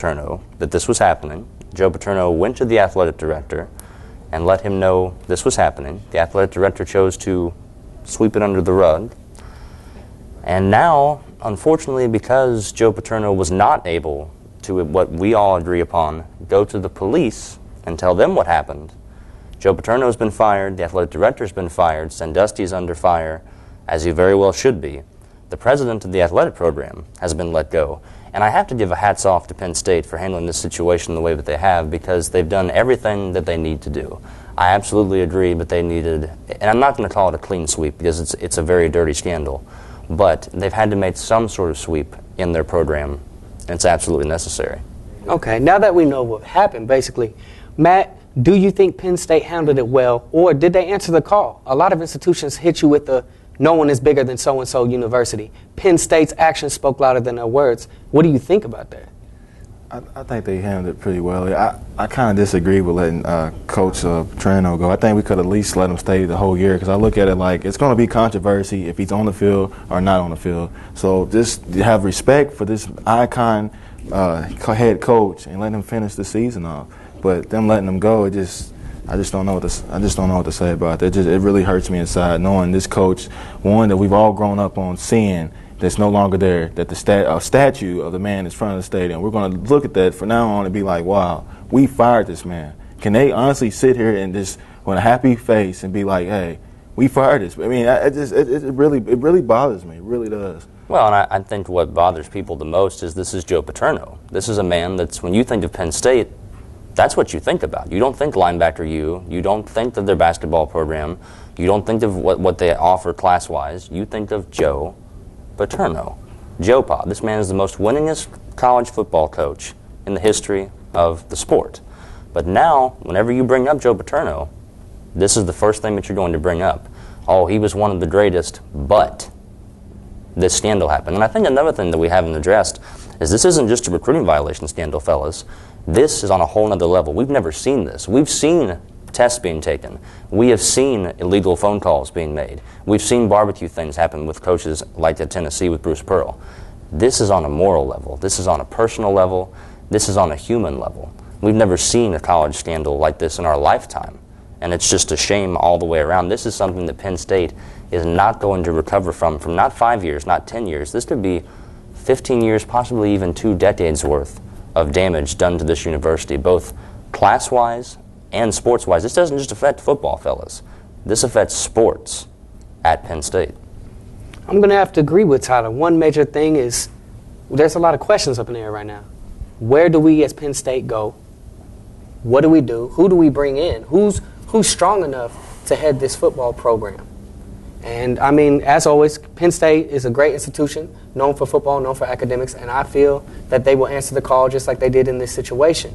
Paterno that this was happening. Joe Paterno went to the athletic director and let him know this was happening. The athletic director chose to sweep it under the rug. And now, unfortunately, because Joe Paterno was not able to, what we all agree upon, go to the police and tell them what happened, Joe Paterno has been fired, the athletic director has been fired, Sandusty's under fire, as he very well should be. The president of the athletic program has been let go. And I have to give a hats off to Penn State for handling this situation the way that they have, because they've done everything that they need to do. I absolutely agree, but they needed, and I'm not going to call it a clean sweep because it's a very dirty scandal, but they've had to make some sort of sweep in their program, and it's absolutely necessary. Okay, now that we know what happened, basically, Matt, do you think Penn State handled it well, or did they answer the call? A lot of institutions hit you with the no one is bigger than so-and-so university. Penn State's actions spoke louder than their words. What do you think about that? I think they handled it pretty well. I kind of disagree with letting Coach Trano go. I think we could at least let him stay the whole year, because I look at it like it's going to be controversy if he's on the field or not on the field. So just have respect for this icon head coach and let him finish the season off. But them letting him go, I just don't know what to say about that. It really hurts me inside knowing this coach, one that we've all grown up on seeing, that's no longer there, that the statue of the man is in front of the stadium. We're going to look at that from now on and be like, wow, we fired this man. Can they honestly sit here and just with a happy face and be like, hey, we fired this? I mean, it really bothers me. It really does. Well, and I think what bothers people the most is this is Joe Paterno. This is a man that's, when you think of Penn State, that's what you think about. You don't think linebacker U. You don't think of their basketball program. You don't think of what they offer class-wise. You think of Joe Paterno. Joe Pa. This man is the most winningest college football coach in the history of the sport. But now, whenever you bring up Joe Paterno, this is the first thing that you're going to bring up. Oh, he was one of the greatest, but this scandal happened. And I think another thing that we haven't addressed is this isn't just a recruiting violation scandal, fellas. This is on a whole nother level. We've never seen this. We've seen tests being taken. We have seen illegal phone calls being made. We've seen barbecue things happen with coaches like at Tennessee with Bruce Pearl. This is on a moral level. This is on a personal level. This is on a human level. We've never seen a college scandal like this in our lifetime. And it's just a shame all the way around. This is something that Penn State is not going to recover from not 5 years, not 10 years. This could be 15 years, possibly even 2 decades worth of damage done to this university, both class-wise and sports-wise. This doesn't just affect football, fellas. This affects sports at Penn State. I'm going to have to agree with Tyler. One major thing is there's a lot of questions up in the air right now. Where do we as Penn State go? What do we do? Who do we bring in? Who's strong enough to head this football program? And, I mean, as always, Penn State is a great institution, known for football, known for academics, and I feel that they will answer the call just like they did in this situation.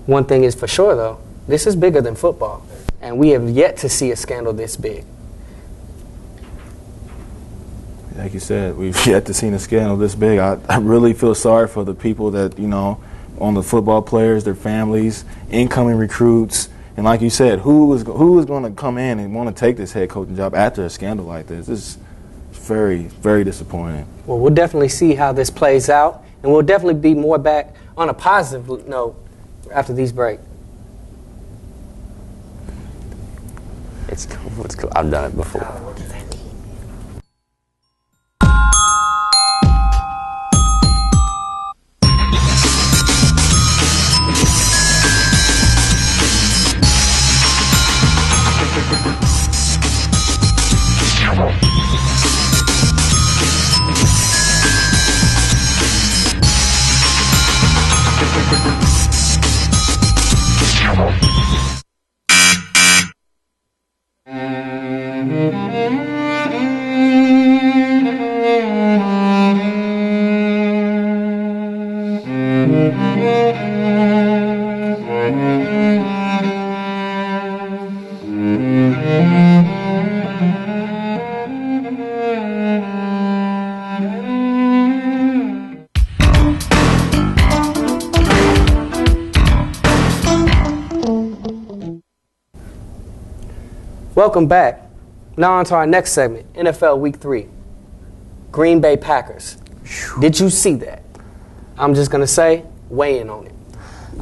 One thing is for sure, though, this is bigger than football, and we have yet to see a scandal this big. Like you said, we've yet to see a scandal this big. I really feel sorry for the people that, on the football players, their families, incoming recruits. And like you said, who is going to come in and want to take this head coaching job after a scandal like this? This is very, very disappointing. Well, we'll definitely see how this plays out, and we'll definitely be more back on a positive note after these breaks. It's cool. I've done it before. Welcome back. Now on to our next segment, NFL Week 3. Green Bay Packers. Did you see that? I'm just going to say, weigh in on it.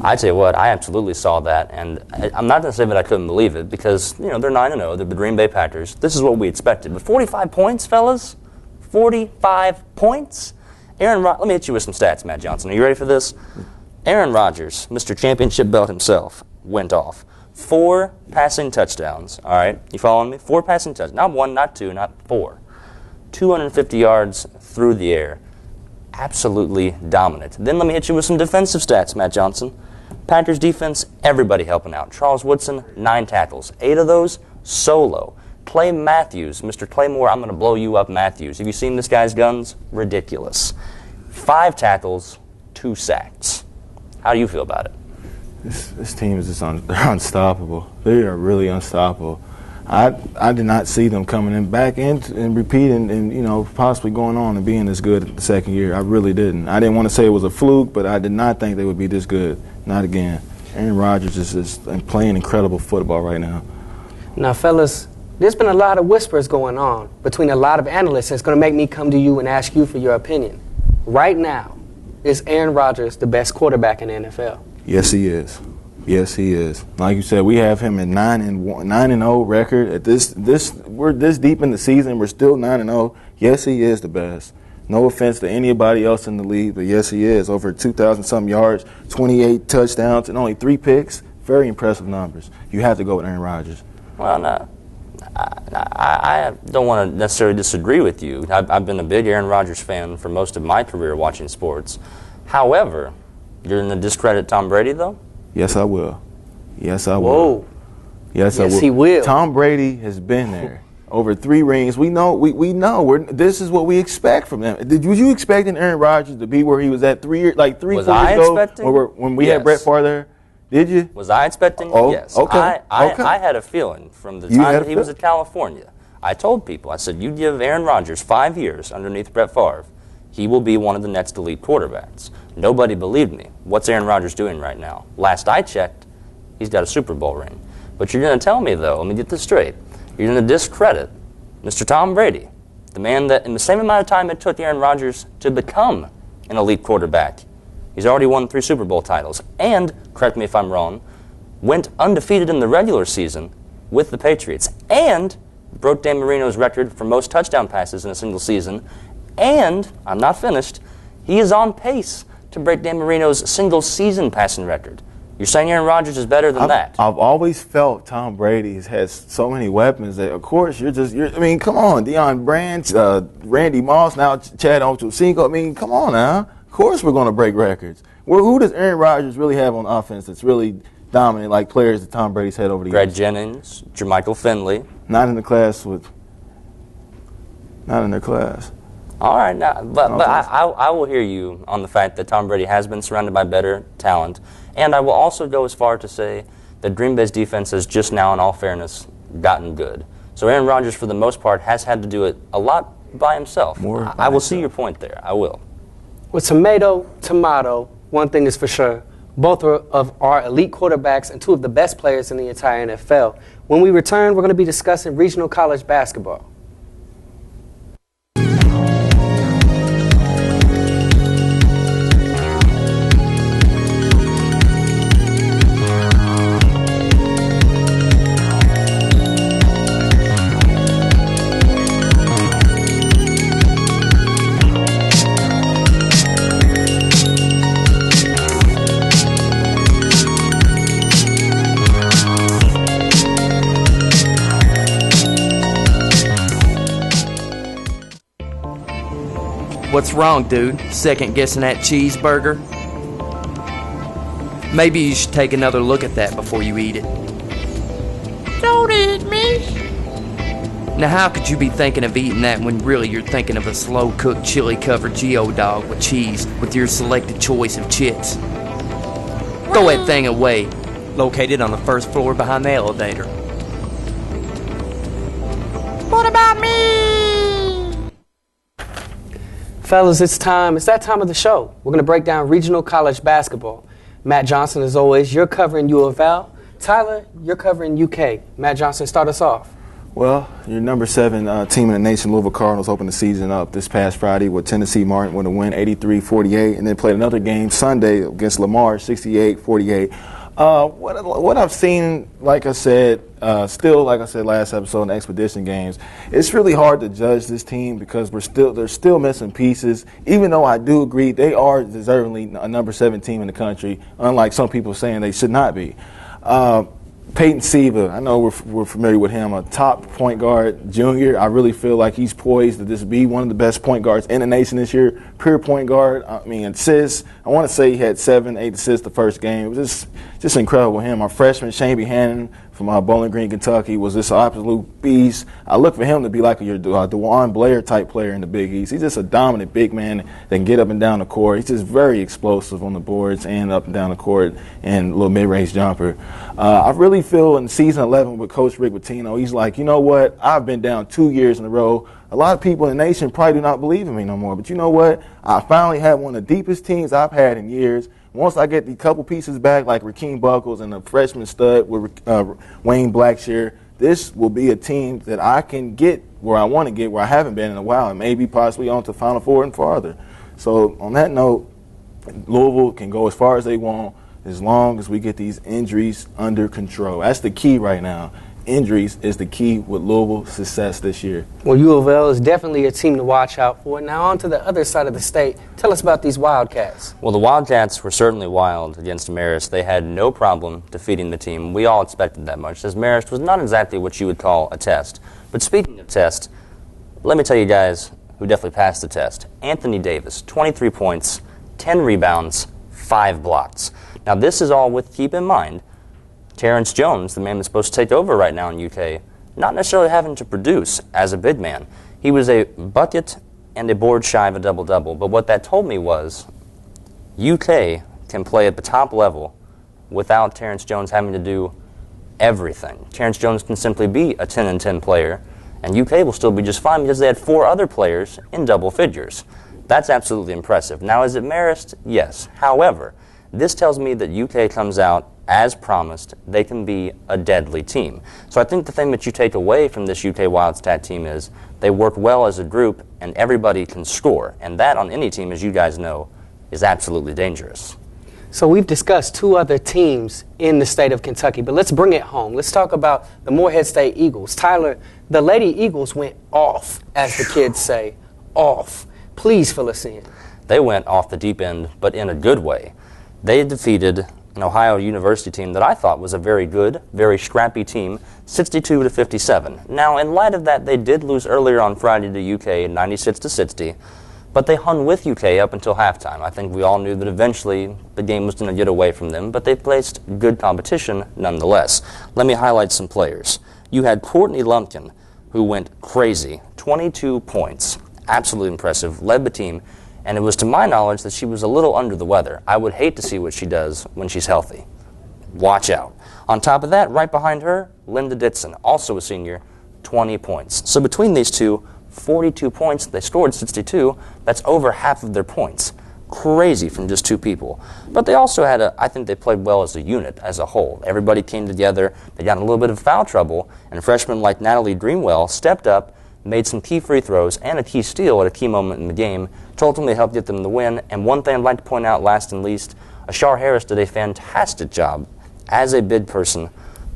I tell you what, I absolutely saw that, and I'm not going to say that I couldn't believe it because, they're 9-0, they're the Green Bay Packers. This is what we expected. But 45 points, fellas? 45 points? Let me hit you with some stats, Matt Johnson. Are you ready for this? Aaron Rodgers, Mr. Championship Belt himself, went off. 4 passing touchdowns, all right? You following me? 4 passing touchdowns. Not 1, not 2, not 4. 250 yards through the air. Absolutely dominant. Then let me hit you with some defensive stats, Matt Johnson. Packers defense, everybody helping out. Charles Woodson, 9 tackles. 8 of those, solo. Clay Matthews, Mr. Claymore, I'm going to blow you up, Matthews. Have you seen this guy's guns? Ridiculous. 5 tackles, 2 sacks. How do you feel about it? This team is just they're unstoppable. They are really unstoppable. I did not see them coming in back and repeating and possibly going on and being this good the second year. I really didn't. I didn't want to say it was a fluke, but I did not think they would be this good. Not again. Aaron Rodgers is playing incredible football right now. Now, fellas, there's been a lot of whispers going on between a lot of analysts. It's going to make me come to you and ask you for your opinion. Right now, is Aaron Rodgers the best quarterback in the NFL? Yes, he is. Yes, he is. Like you said, we have him at 9-0 record. We're this deep in the season. We're still 9-0. Yes, he is the best. No offense to anybody else in the league, but yes, he is. Over 2,000-something yards, 28 touchdowns, and only 3 picks. Very impressive numbers. You have to go with Aaron Rodgers. Well, no. I don't want to necessarily disagree with you. I've been a big Aaron Rodgers fan for most of my career watching sports. However, you're going to discredit Tom Brady, though? Yes, I will. Yes, I will. Whoa. Yes, I will. He will. Tom Brady has been there. Over 3 rings. We know. We know. This is what we expect from him. Was you expecting Aaron Rodgers to be where he was at 3 years, like 3, 4 years ago? When we had Brett Favre there? Did you? Was I expecting? Oh, yes. Okay. I had a feeling from the time that he was at California. I told people, I said, you give Aaron Rodgers 5 years underneath Brett Favre, he will be one of the next elite quarterbacks. Nobody believed me. What's Aaron Rodgers doing right now? Last I checked, he's got a Super Bowl ring. But you're going to tell me, though, let me get this straight, you're going to discredit Mr. Tom Brady, the man that in the same amount of time it took Aaron Rodgers to become an elite quarterback, he's already won 3 Super Bowl titles and, correct me if I'm wrong, went undefeated in the regular season with the Patriots and broke Dan Marino's record for most touchdown passes in a single season. And, I'm not finished, he is on pace to break Dan Marino's single season passing record. You're saying Aaron Rodgers is better than that? I've always felt Tom Brady has so many weapons that, of course, come on, Deion Branch, Randy Moss, now Chad Ochocinco. I mean, come on now. Of course we're going to break records. Who does Aaron Rodgers really have on offense that's really dominant like players that Tom Brady's had over the years? Greg Jennings, Jermichael Finley. Not in their class. All right, now, but I will hear you on the fact that Tom Brady has been surrounded by better talent, and I will also go as far to say that Green Bay's defense has just now, in all fairness, gotten good. So Aaron Rodgers, for the most part, has had to do it a lot by himself. I will see your point there. I will. With tomato, one thing is for sure. Both of our elite quarterbacks and 2 of the best players in the entire NFL. When we return, we're going to be discussing regional college basketball. What's wrong, dude? Second guessing that cheeseburger? Maybe you should take another look at that before you eat it. Don't eat me. Now how could you be thinking of eating that when really you're thinking of a slow-cooked chili-covered geodog with cheese with your selected choice of chips? Throw that thing away. Located on the first floor behind the elevator. What about me? Fellas, it's that time of the show. We're going to break down regional college basketball. Matt Johnson, as always, you're covering U of L. Tyler, you're covering UK. Matt Johnson, start us off. Well, your number 7 team in the nation, Louisville Cardinals, opened the season up this past Friday with Tennessee Martin with a win 83-48, and then played another game Sunday against Lamar 68-48. What I've seen, like I said last episode in the Expedition games, it's really hard to judge this team because they're still missing pieces. Even though I do agree they are deservingly a number 7 team in the country, unlike some people saying they should not be. Peyton Siva, I know we're familiar with him, a top point guard junior. I really feel like he's poised to just be one of the best point guards in the nation this year. Pure point guard. I mean, assists. I want to say he had 7, 8 assists the first game. It was just incredible with him. Our freshman, Shane Buchanan from Bowling Green, Kentucky, was just an absolute beast. I look for him to be like your DeJuan Blair type player in the Big East. He's just a dominant big man that can get up and down the court. He's just very explosive on the boards and up and down the court and a little mid-range jumper. I really feel in season 11 with Coach Rick Pitino, he's like, you know what? I've been down 2 years in a row. A lot of people in the nation probably do not believe in me no more. But you know what? I finally had one of the deepest teams I've had in years. Once I get the couple pieces back, like Rakeem Buckles and the freshman stud with Wayne Blackshear, this will be a team that I can get where I want to get, where I haven't been in a while, and maybe possibly on to Final Four and farther. So on that note, Louisville can go as far as they want as long as we get these injuries under control. That's the key right now. Injuries is the key with Louisville's success this year. Well, U of L is definitely a team to watch out for. Now on to the other side of the state. Tell us about these Wildcats. Well, the Wildcats were certainly wild against Marist. They had no problem defeating the team. We all expected that much, as Marist was not exactly what you would call a test. But speaking of test, let me tell you guys who definitely passed the test. Anthony Davis, 23 points, 10 rebounds, 5 blocks. Now this is all with, keep in mind, Terrence Jones, the man that's supposed to take over right now in UK, not necessarily having to produce as a big man. He was a bucket and a board shy of a double-double. But what that told me was UK can play at the top level without Terrence Jones having to do everything. Terrence Jones can simply be a 10-and-10 player, and UK will still be just fine because they had 4 other players in double figures. That's absolutely impressive. Now, is it Marist? Yes. However, this tells me that UK comes out as promised. They can be a deadly team. So I think the thing that you take away from this UK Wildcat team is they work well as a group and everybody can score. And that on any team, as you guys know, is absolutely dangerous. So we've discussed 2 other teams in the state of Kentucky, but let's bring it home. Let's talk about the Morehead State Eagles. Tyler, the Lady Eagles went off, as the kids say, off. Please fill us in. They went off the deep end, but in a good way. They defeated an Ohio University team that I thought was a very good, very scrappy team, 62-57. Now, in light of that, they did lose earlier on Friday to UK, 96-60, but they hung with UK up until halftime. I think we all knew that eventually the game was going to get away from them, but they faced good competition nonetheless. Let me highlight some players. You had Courtney Lumpkin, who went crazy, 22 points, absolutely impressive, led the team. And it was to my knowledge that she was a little under the weather. I would hate to see what she does when she's healthy. Watch out. On top of that, right behind her, Linda Ditson, also a senior, 20 points. So between these two, 42 points. They scored 62. That's over half of their points. Crazy from just 2 people. But they also had I think they played well as a unit, as a whole. Everybody came together. They got in a little bit of foul trouble, and freshmen like Natalie Greenwell stepped up, made some key free throws and a key steal at a key moment in the game, told them they helped get them the win. And one thing I'd like to point out last and least, Ashar Harris did a fantastic job as a big person,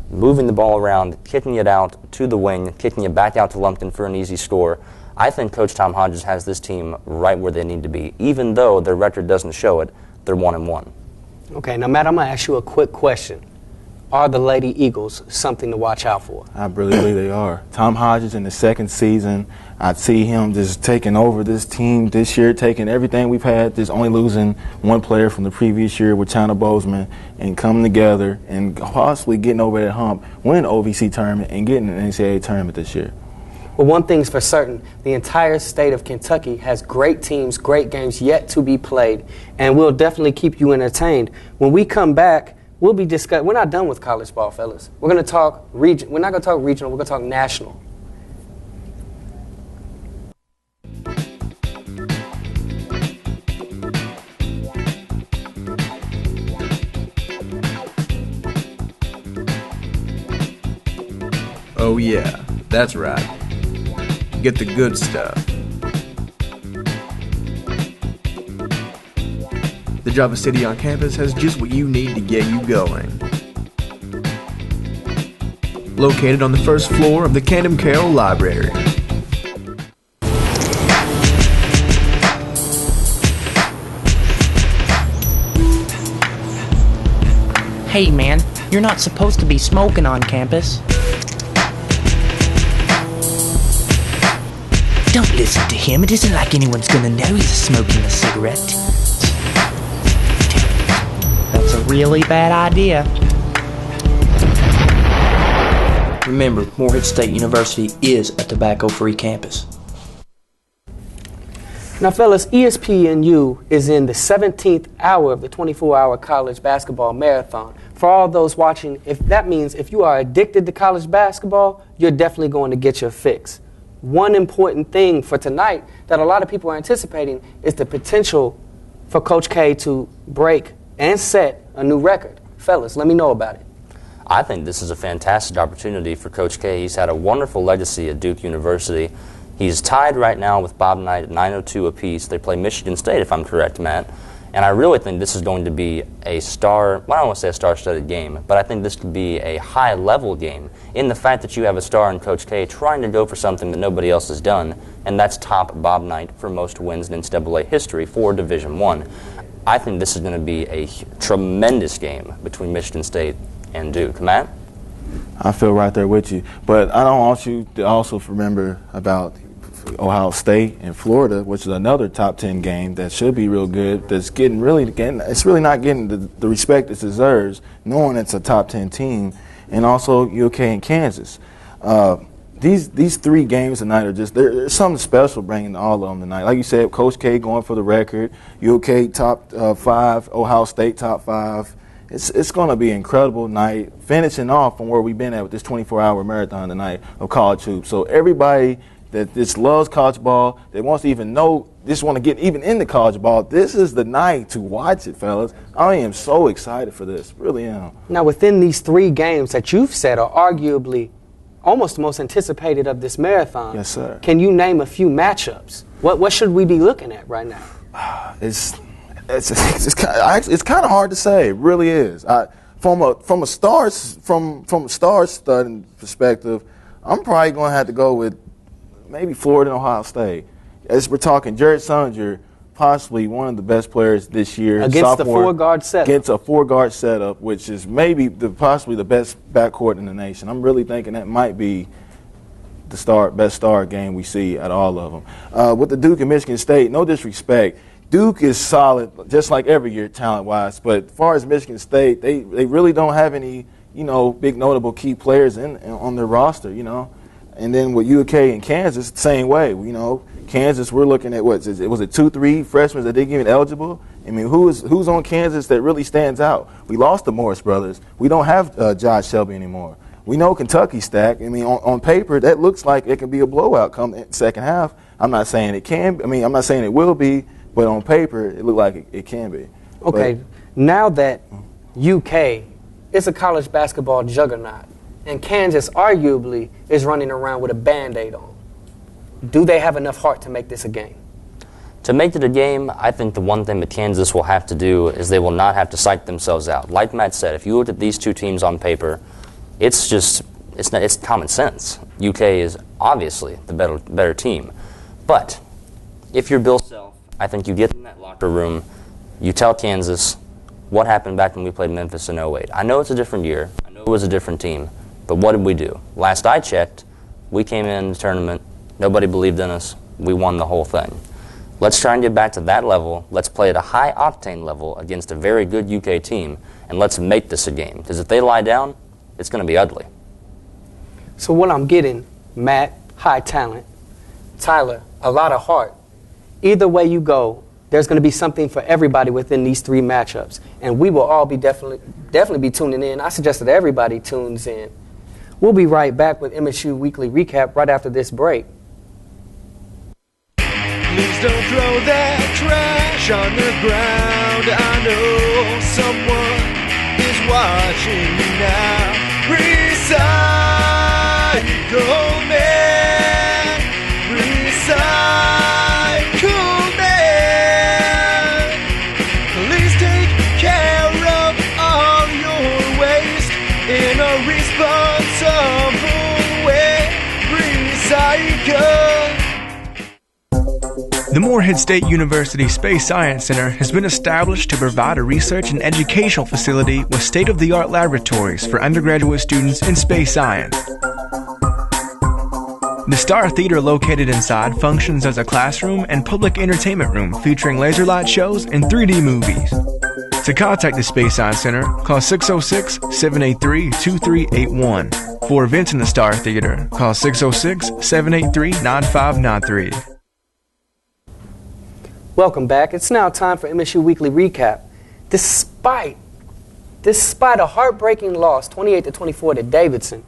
moving the ball around, kicking it out to the wing, kicking it back out to Lumpkin for an easy score. I think Coach Tom Hodges has this team right where they need to be. Even though their record doesn't show it, they're 1-1. Okay, now Matt, I'm going to ask you a quick question. Are the Lady Eagles something to watch out for? I really believe they are. Tom Hodges in the 2nd season, I see him just taking over this team this year, taking everything we've had, just only losing 1 player from the previous year with China Bozeman, and coming together and possibly getting over that hump, win OVC tournament, and getting an NCAA tournament this year. Well, one thing's for certain, the entire state of Kentucky has great teams, great games yet to be played, and we'll definitely keep you entertained. When we come back, we'll be discussing. We're not done with college ball, fellas. We're going to talk region. We're not going to talk regional. We're going to talk national. Oh yeah, That's right. Get the good stuff. The Java City on campus has just what you need to get you going. Located on the first floor of the Camden Carroll Library. Hey man, you're not supposed to be smoking on campus. Don't listen to him. It isn't like anyone's gonna know he's smoking a cigarette. That's a really bad idea. Remember, Morehead State University is a tobacco-free campus. Now, fellas, ESPNU is in the 17th hour of the 24-hour college basketball marathon. For all those watching, if that means if you are addicted to college basketball, you're definitely going to get your fix. One important thing for tonight that a lot of people are anticipating is the potential for Coach K to break and set a new record. Fellas, let me know about it. I think this is a fantastic opportunity for Coach K. He's had a wonderful legacy at Duke University. He's tied right now with Bob Knight at 902 apiece. They play Michigan State, if I'm correct, Matt. And I really think this is going to be a well, I don't want to say a star-studded game, but I think this could be a high-level game in the fact that you have a star in Coach K trying to go for something that nobody else has done, and that's top Bob Knight for most wins in NCAA history for Division I. I think this is going to be a tremendous game between Michigan State and Duke. Matt? I feel right there with you. But I don't want you to also remember about Ohio State and Florida, which is another top 10 game that should be real good. It's really not getting the respect it deserves, knowing it's a top 10 team, and also UK and Kansas. These three games tonight are just there's something special bringing all of them tonight. Like you said, Coach K going for the record, UK top 5, Ohio State top 5. It's going to be an incredible night, finishing off from where we've been at with this 24-hour marathon tonight of college hoops. So everybody that just loves college ball, that wants to even know, just want to get even into college ball, this is the night to watch it, fellas. I am so excited for this, really am. Now, within these three games that you've said are arguably almost the most anticipated of this marathon, yes, sir. Can you name a few matchups? What should we be looking at right now? It's kind of hard to say. It really is. From a star-studding perspective, I'm probably going to have to go with maybe Florida and Ohio State. As we're talking, Jared Sullinger, possibly one of the best players this year. Against the four-guard setup. Against a four-guard setup, which is maybe possibly the best backcourt in the nation. I'm really thinking that might be the best star game we see at all of them. With the Duke and Michigan State, no disrespect, Duke is solid, just like every year, talent-wise. But as far as Michigan State, they really don't have any, big notable key players on their roster, And then with UK and Kansas, same way. Kansas, we're looking at was it 2-3 freshmen that didn't even eligible? I mean, who's on Kansas that really stands out? We lost the Morris brothers. We don't have Josh Shelby anymore. We know Kentucky's stacked. I mean, on paper, that looks like it can be a blowout come second half. I'm not saying it can. I'm not saying it will be. But on paper, it looks like it can be. Okay, now that UK is a college basketball juggernaut, and Kansas arguably is running around with a Band-Aid on, do they have enough heart to make this a game? To make it a game, I think the one thing that Kansas will have to do is they will not have to psych themselves out. Like Matt said, if you look at these two teams on paper, it's common sense. UK is obviously the better team. But if you're Bill Self, I think you get in that locker room, you tell Kansas what happened back when we played Memphis in 08. I know it's a different year. I know it was a different team. But what did we do? Last I checked, we came in the tournament. Nobody believed in us. We won the whole thing. Let's try and get back to that level. Let's play at a high-octane level against a very good UK team, and let's make this a game. Because if they lie down, it's going to be ugly. So what I'm getting, Matt, high talent, Tyler, a lot of heart. Either way you go, there's going to be something for everybody within these three matchups. And we will all be definitely be tuning in. I suggest that everybody tunes in. We'll be right back with MSU Weekly Recap right after this break. Please don't throw that trash on the ground. I know someone is watching you now. Recycle, man. The Morehead State University Space Science Center has been established to provide a research and educational facility with state-of-the-art laboratories for undergraduate students in space science. The Star Theater located inside functions as a classroom and public entertainment room featuring laser light shows and 3D movies. To contact the Space Science Center, call 606-783-2381. For events in the Star Theater, call 606-783-9593. Welcome back. It's now time for MSU Weekly Recap. Despite a heartbreaking loss, 28-24 to Davidson,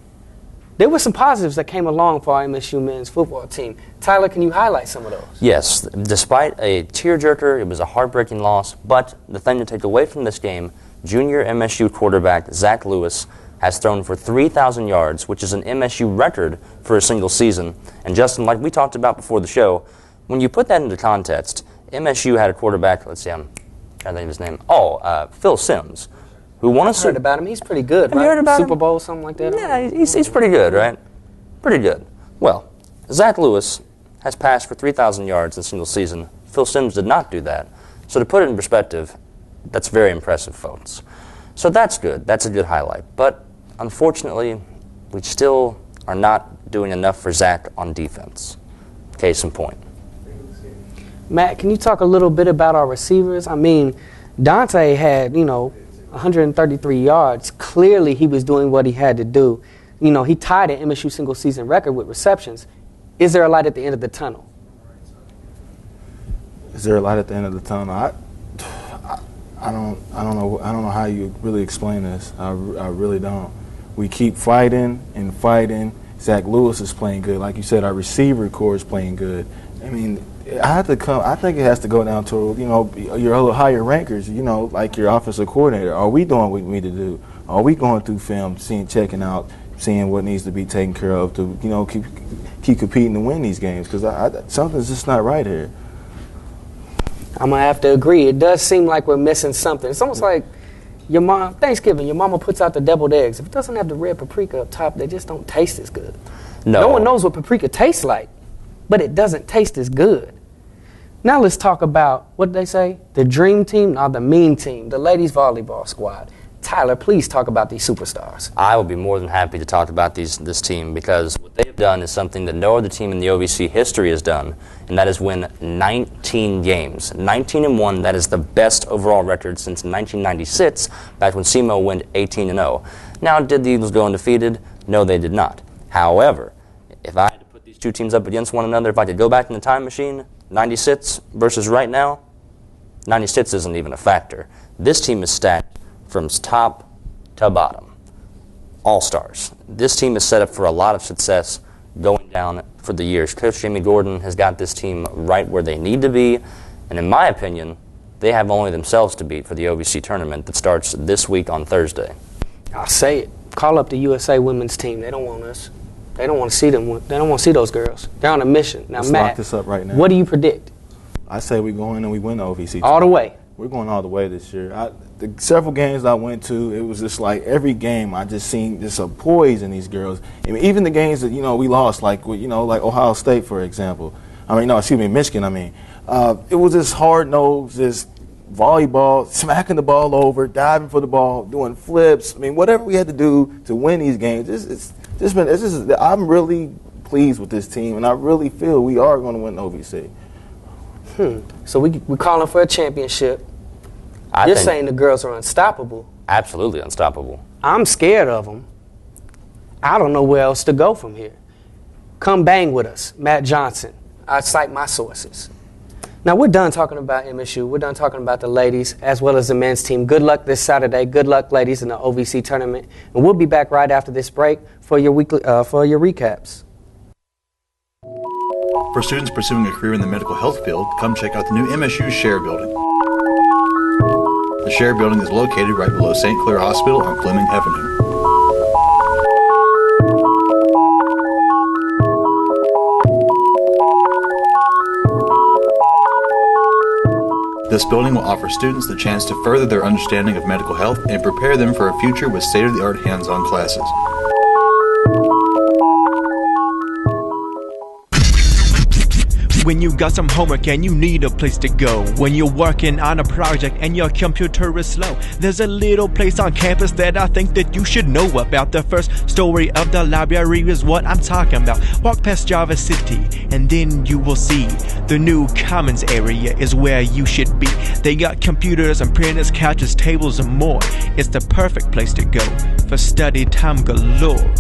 there were some positives that came along for our MSU men's football team. Tyler, can you highlight some of those? Yes, despite a tearjerker, it was a heartbreaking loss, but the thing to take away from this game, junior MSU quarterback Zach Lewis has thrown for 3,000 yards, which is an MSU record for a single season. And Justin, like we talked about before the show, when you put that into context, MSU had a quarterback, let's see, I'm trying to think of his name, Phil Simms, who won a I've heard about him. He's pretty good, Have right? you heard about Super him? Bowl, something like that? Yeah, he's pretty good, right? Pretty good. Well, Zach Lewis has passed for 3,000 yards in a single season. Phil Simms did not do that. So to put it in perspective, that's very impressive, folks. So that's good. That's a good highlight. But unfortunately, we still are not doing enough for Zach on defense. Case in point. Matt, can you talk a little bit about our receivers? I mean, Dante had, 133 yards. Clearly, he was doing what he had to do. He tied an MSU single season record with receptions. Is there a light at the end of the tunnel? Is there a light at the end of the tunnel? I don't know how you really explain this. I really don't. We keep fighting and fighting. Zach Lewis is playing good. Like you said, our receiver core is playing good. I mean, I think it has to go down to, your other higher rankers, like your offensive coordinator. Are we doing what we need to do? Are we going through film, checking out, seeing what needs to be taken care of to, keep competing to win these games? Because something's just not right here. I'm going to have to agree. It does seem like we're missing something. It's almost like Thanksgiving, your mama puts out the deviled eggs. If it doesn't have the red paprika up top, they just don't taste as good. No one knows what paprika tastes like, but it doesn't taste as good. Now let's talk about, what did they say? The dream team, not the mean team, the ladies volleyball squad. Tyler, please talk about these superstars. I will be more than happy to talk about this team because what they've done is something that no other team in the OVC history has done, and that is win 19 games. 19-1, that is the best overall record since 1996, back when SEMO went 18-0. Now, did the Eagles go undefeated? No, they did not. However, if I had to put these two teams up against one another, if I could go back in the time machine, 96 versus right now, 96 isn't even a factor. This team is stacked from top to bottom. All-stars. This team is set up for a lot of success going down for the years. Coach Jamie Gordon has got this team right where they need to be, and in my opinion, they have only themselves to beat for the OVC tournament that starts this week on Thursday. I'll say it. Call up the USA women's team. They don't want us. They don't want to see them. They don't want to see those girls. They're on a mission. Now, Let's Matt, lock this up right now. What do you predict? I say we go in and we win the OVC. All the way. We're going all the way this year. The several games I went to, it was just like every game I just seen just a poise in these girls. I mean, even the games that we lost, like like Ohio State, for example. Michigan. It was just hard nosed, just volleyball, smacking the ball over, diving for the ball, doing flips. I mean, whatever we had to do to win these games. I'm really pleased with this team, and I really feel we are going to win the OVC. So we're calling for a championship. You're saying the girls are unstoppable. Absolutely unstoppable. I'm scared of them. I don't know where else to go from here. Come bang with us, Matt Johnson. I cite my sources. Now, we're done talking about MSU. We're done talking about the ladies as well as the men's team. Good luck this Saturday. Good luck, ladies, in the OVC tournament. And we'll be back right after this break for your recaps. For students pursuing a career in the medical health field, come check out the new MSU Share Building. The Share Building is located right below St. Clair Hospital on Fleming Avenue. This building will offer students the chance to further their understanding of medical health and prepare them for a future with state-of-the-art hands-on classes. when you got some homework and you need a place to go. When you're working on a project and your computer is slow, there's a little place on campus that I think that you should know about. The first story of the library is what I'm talking about. Walk past Java City and then you will see the new commons area is where you should be. They got computers and printers, couches, tables and more. It's the perfect place to go for study time galore.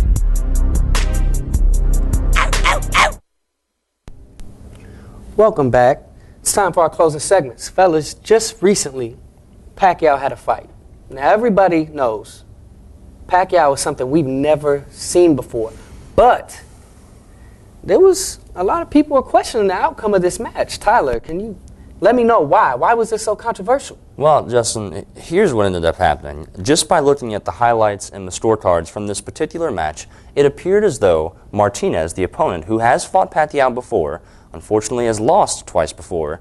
Welcome back. It's time for our closing segments. Fellas, just recently, Pacquiao had a fight. Now, everybody knows Pacquiao is something we've never seen before. But there was a lot of people were questioning the outcome of this match. Tyler, can you let me know why? Why was this so controversial? Well, Justin, here's what ended up happening. Just by looking at the highlights and the scorecards from this particular match, it appeared as though Martinez, the opponent, who has fought Pacquiao before, unfortunately has lost twice before,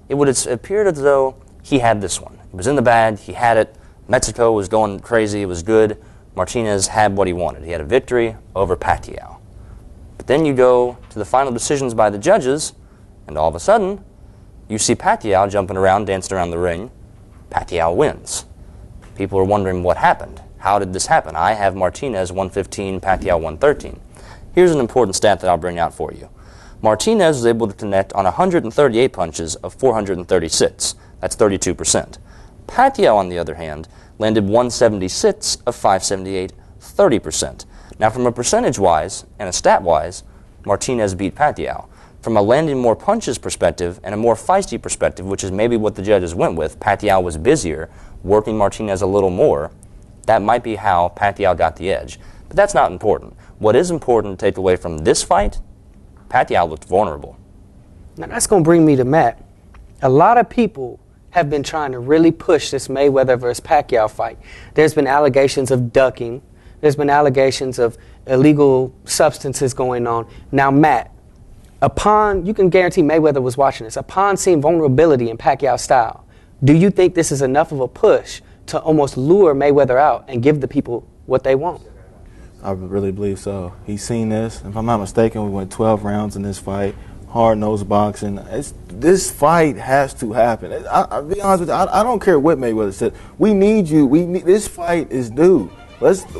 it would have appeared as though he had this one. It was in the bag, he had it, Mexico was going crazy, it was good, Martinez had what he wanted. He had a victory over Pacquiao. But then you go to the final decisions by the judges, and all of a sudden, you see Pacquiao jumping around, dancing around the ring. Pacquiao wins. People are wondering what happened. How did this happen? I have Martinez 115, Pacquiao 113. Here's an important stat that I'll bring out for you. Martinez was able to connect on 138 punches of 436. That's 32%. Pacquiao, on the other hand, landed 176 of 578, 30%. Now, from a percentage-wise and a stat-wise, Martinez beat Pacquiao. From a landing more punches perspective and a more feisty perspective, which is maybe what the judges went with, Pacquiao was busier, working Martinez a little more. That might be how Pacquiao got the edge. But that's not important. What is important to take away from this fight, Pacquiao looked vulnerable. Now that's going to bring me to Matt. A lot of people have been trying to really push this Mayweather versus Pacquiao fight. There's been allegations of ducking. There's been allegations of illegal substances going on. Now, Matt, you can guarantee Mayweather was watching this, upon seeing vulnerability in Pacquiao's style, do you think this is enough of a push to almost lure Mayweather out and give the people what they want? I really believe so. He's seen this. If I'm not mistaken, we went 12 rounds in this fight, hard-nosed boxing. This fight has to happen. I'll be honest with you, I don't care what Mayweather said. We need you. This fight is due.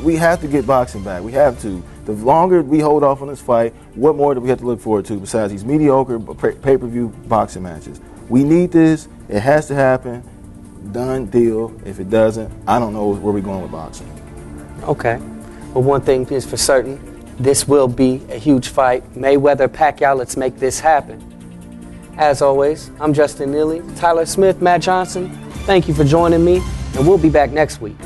We have to get boxing back. We have to. The longer we hold off on this fight, what more do we have to look forward to besides these mediocre pay-per-view boxing matches? We need this. It has to happen. Done deal. If it doesn't, I don't know where we're going with boxing. Okay. But one thing is for certain, this will be a huge fight. Mayweather, Pacquiao, let's make this happen. As always, I'm Justin Neely, Tyler Smith, Matt Johnson. Thank you for joining me, and we'll be back next week.